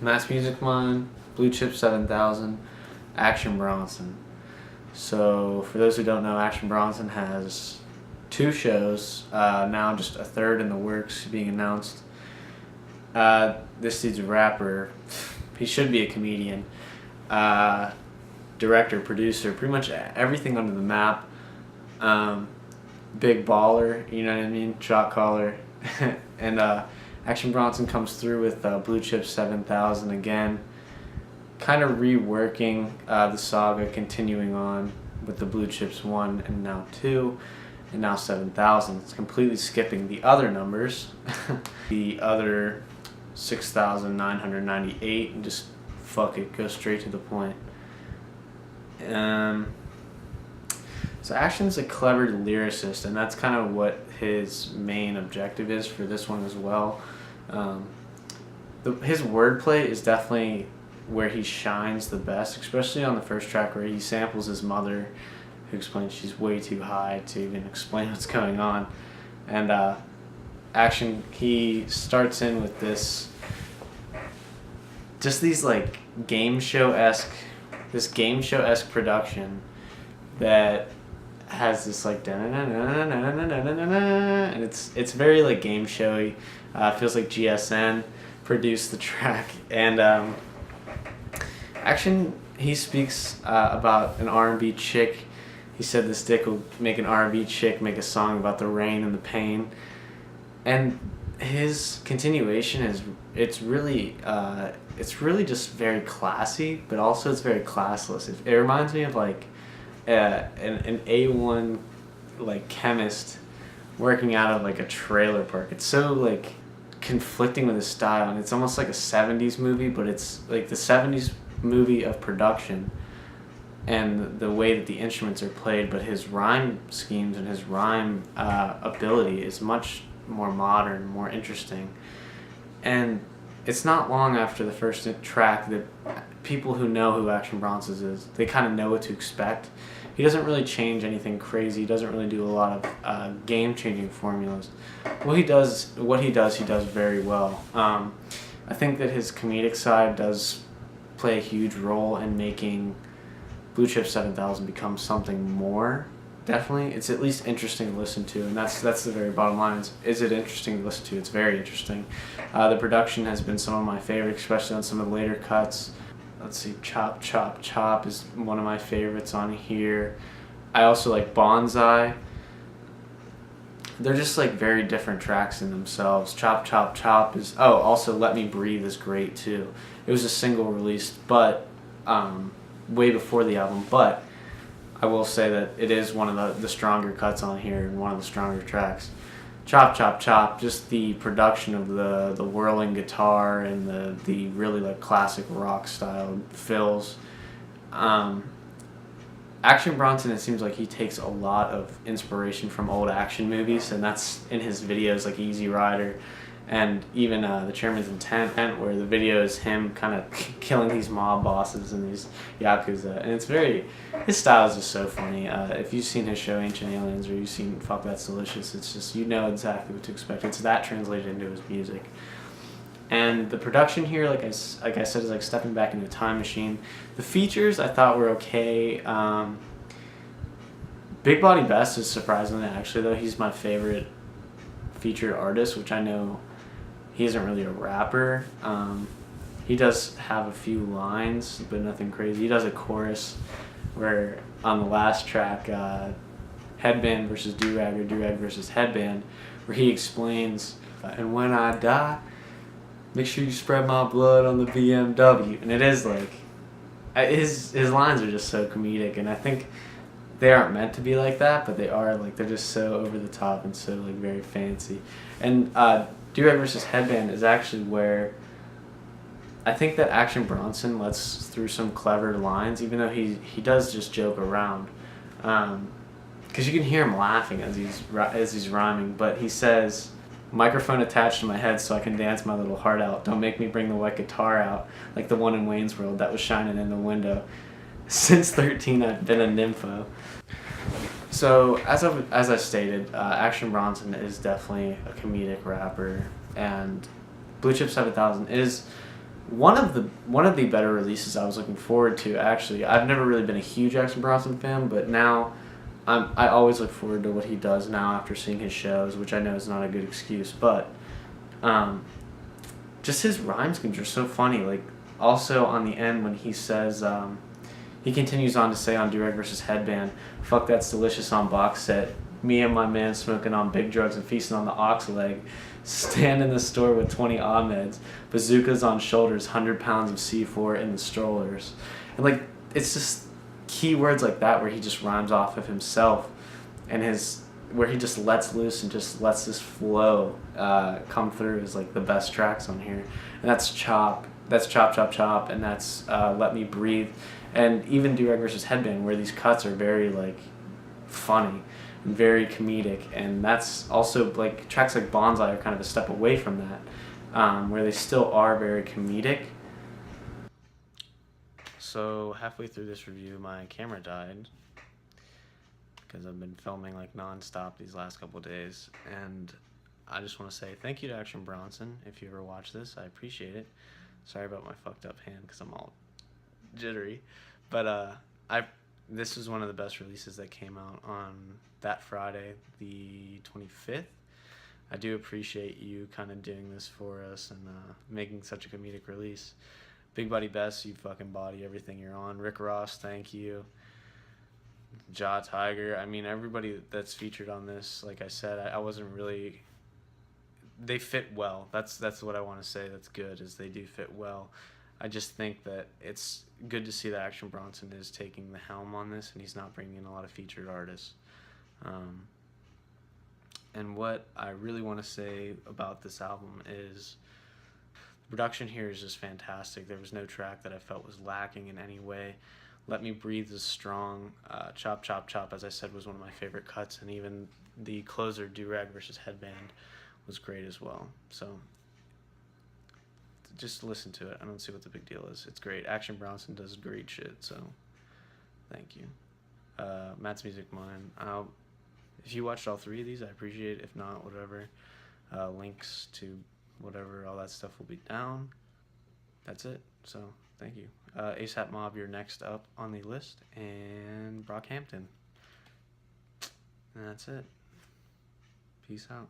Mass Music Mind, Blue Chip 7000, Action Bronson. So for those who don't know, Action Bronson has 2 shows, now just a third in the works being announced. This dude's a rapper. He should be a comedian. Director, producer, pretty much everything under the map. Big baller, you know what I mean? Shot caller. And Action Bronson comes through with Blue Chip 7000 again. Kind of reworking the saga, continuing on with the Blue Chips 1 and now 2 and now 7000. It's completely skipping the other numbers. The other 6,998 and just fuck it, go straight to the point. So Action's a clever lyricist, and that's kind of what his main objective is for this one as well. His wordplay is definitely where he shines the best, especially on the first track where he samples his mother, who explains she's way too high to even explain what's going on. And Action, he starts in with this, just these like game show-esque production that has this like and it's very like game showy. Feels like GSN produced the track. And Action, he speaks about an R&B chick. He said this dick will make an R&B chick make a song about the rain and the pain. And his continuation is it's really just very classy, but also it's very classless. It reminds me of like an A1 like chemist working out of like a trailer park. It's so like conflicting with his style, and it's almost like a 70s movie, but it's like the 70s movie of production and the way that the instruments are played, but his rhyme schemes and his rhyme ability is much more modern, more interesting. And it's not long after the first track that people who know who Action Bronson is, they kind of know what to expect. He doesn't really change anything crazy. He doesn't really do a lot of game-changing formulas. What he does very well. I think that his comedic side does play a huge role in making Blue Chip 7000 become something more. Definitely, it's at least interesting to listen to, and that's the very bottom line. Is it interesting to listen to? It's very interesting. The production has been some of my favorites, especially on some of the later cuts. Let's see, Chop Chop Chop is one of my favorites on here. I also like Bonsai. They're just like very different tracks in themselves. Chop Chop Chop is, also Let Me Breathe is great too. It was a single released, but way before the album, but I will say that it is one of the stronger cuts on here and one of the stronger tracks. Chop Chop Chop, just the production of the whirling guitar and the really like classic rock style fills. Action Bronson, it seems like he takes a lot of inspiration from old action movies, and that's in his videos like Easy Rider and even The Chairman's Intent, where the video is him kind of killing these mob bosses and these Yakuza. And his style is just so funny. If you've seen his show Ancient Aliens, or you've seen Fuck That's Delicious, it's just, you know exactly what to expect. It's that translated into his music. And the production here, like I said, is like stepping back into a time machine. The features I thought were okay. Big Body Best is surprisingly, actually, though, he's my favorite featured artist, which I know he isn't really a rapper. He does have a few lines, but nothing crazy. He does a chorus where on the last track, Headband versus Do-Rag or Do-Rag versus Headband, where he explains, and when I die, make sure you spread my blood on the BMW. And it is like, his lines are just so comedic, and I think they aren't meant to be like that, but they are. Like, they're just so over the top and so like very fancy. And Do-Rag versus Headband is actually where I think that Action Bronson lets through some clever lines, even though he does just joke around, because you can hear him laughing as he's rhyming. But he says, "Microphone attached to my head so I can dance my little heart out. Don't make me bring the wet guitar out like the one in Wayne's World that was shining in the window. Since 13, I've been a nympho." So, as I stated, Action Bronson is definitely a comedic rapper, and Blue Chip 7000 is one of the better releases I was looking forward to. Actually, I've never really been a huge Action Bronson fan, but now I always look forward to what he does now after seeing his shows, which I know is not a good excuse, but um, just his rhyme schemes are so funny. Like also on the end when he says he continues on to say on Durag versus Headband, "Fuck that's delicious on box set. Me and my man smoking on big drugs and feasting on the ox leg. Stand in the store with 20 Ahmeds, bazookas on shoulders, 100 pounds of C4 in the strollers." And like it's just key words like that where he just rhymes off of himself and his where he just lets loose and just lets this flow come through is like the best tracks on here. And that's Chop. That's Chop Chop Chop, and that's Let Me Breathe. And even Durag versus Headband, where these cuts are very like funny and very comedic, and that's also like tracks like Bonsai are kind of a step away from that, where they still are very comedic. So halfway through this review, my camera died because I've been filming like non-stop these last couple of days, and I just want to say thank you to Action Bronson. If you ever watch this, I appreciate it. Sorry about my fucked up hand because I'm all jittery, but this was one of the best releases that came out on that Friday, the 25th. I do appreciate you kind of doing this for us and making such a comedic release. Big Buddy Best, you fucking body everything you're on. Rick Ross, thank you. Jaw Tiger, I mean, everybody that's featured on this, like I said, I wasn't really... They fit well. That's what I want to say that's good, is they do fit well. I just think that it's good to see that Action Bronson is taking the helm on this, and he's not bringing in a lot of featured artists. And what I really want to say about this album is the production here is just fantastic. There was no track that I felt was lacking in any way. Let Me Breathe is strong. Chop Chop Chop, as I said, was one of my favorite cuts, and even the closer, Durag versus Headband, was great as well. So just listen to it. I don't see what the big deal is. It's great. Action Bronson does great shit, so thank you. Matt's Music Mine. If you watched all three of these, I appreciate it. If not, whatever. Links to whatever, all that stuff will be down. That's it. So thank you. ASAP Mob, you're next up on the list, and Brockhampton. And that's it. Peace out.